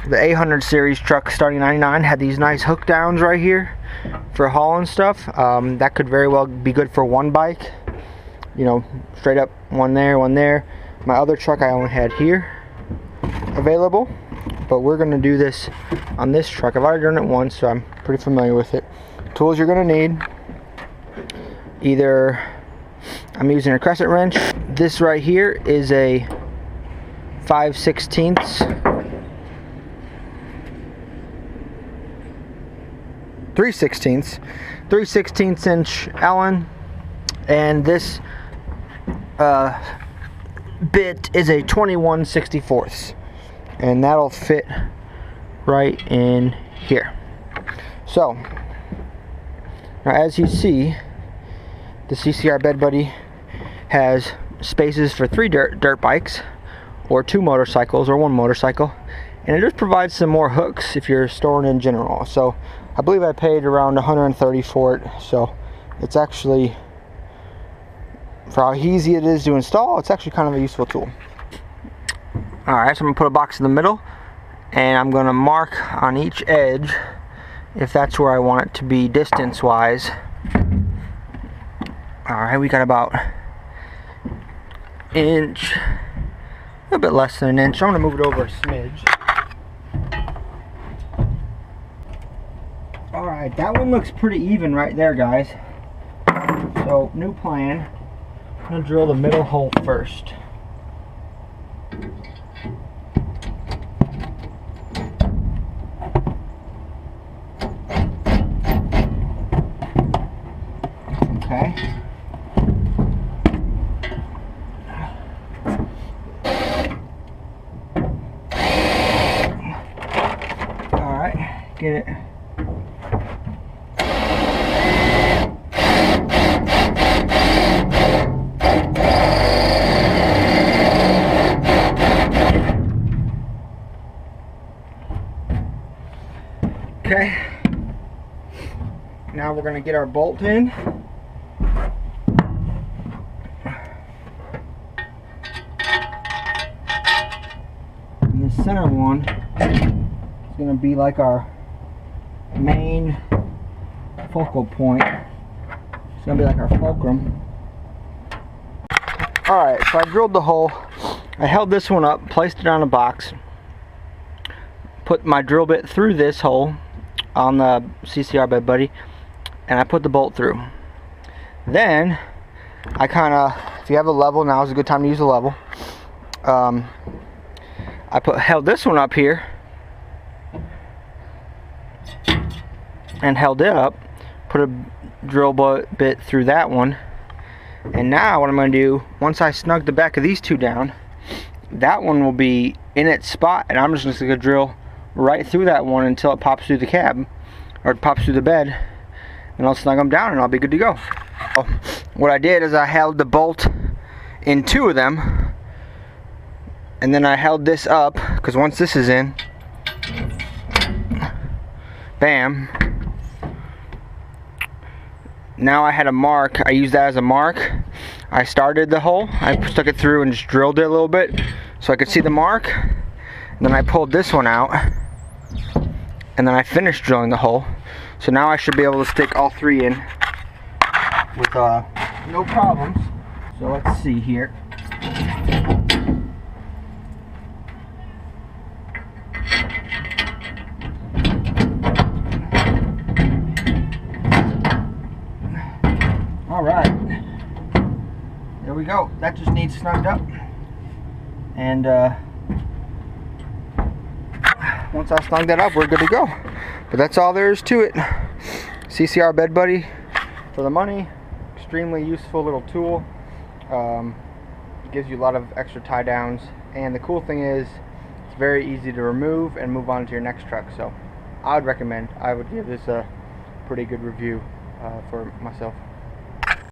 The 800 series truck starting 99 had these nice hook downs right here for hauling stuff. That could very well be good for one bike, you know, straight up, one there, one there. My other truck I only had here available, but we're going to do this on this truck. I've already done it once, so I'm pretty familiar with it. Tools you're going to need: either I'm using a crescent wrench. This right here is a 5/16 3/16 inch Allen, and this bit is a 21/64, and that'll fit right in here. So now, as you see, the CCR Bed Buddy has spaces for 3 dirt bikes, or 2 motorcycles, or 1 motorcycle, and it just provides some more hooks if you're storing in general. So I believe I paid around $130 for it, so it's actually, for how easy it is to install, it's actually kind of a useful tool. Alright, so I'm going to put a box in the middle, and I'm going to mark on each edge if that's where I want it to be distance wise. Alright, we got about inch, a little bit less than an inch. I'm going to move it over a smidge. Alright, that one looks pretty even right there, guys. So, new plan. I'm going to drill the middle hole first. Okay. Alright, get it. Okay, now we're going to get our bolt in. And the center one is going to be like our main focal point. It's going to be like our fulcrum. Alright, so I drilled the hole. I held this one up, placed it on a box, put my drill bit through this hole on the CCR Bed Buddy, and I put the bolt through. Then I kind of, if you have a level, now is a good time to use a level. I held this one up here and held it up, put a drill bit through that one, and now what I'm going to do, once I snug the back of these two down, that one will be in its spot, and I'm just going to drill right through that one until it pops through the cab, or it pops through the bed, and I'll snug them down and I'll be good to go. So what I did is I held the bolt in 2 of them, and then I held this up, because once this is in, bam, now I had a mark. I used that as a mark. I started the hole, I stuck it through and just drilled it a little bit so I could see the mark, and then I pulled this one out, and then I finished drilling the hole. So now I should be able to stick all 3 in with no problems. So let's see here. Alright, there we go. That just needs snugged up, and once I snug that up, we're good to go. But that's all there is to it. CCR Bed Buddy for the money. Extremely useful little tool. Gives you a lot of extra tie downs, and the cool thing is it's very easy to remove and move on to your next truck. So I would recommend, I would give this a pretty good review for myself.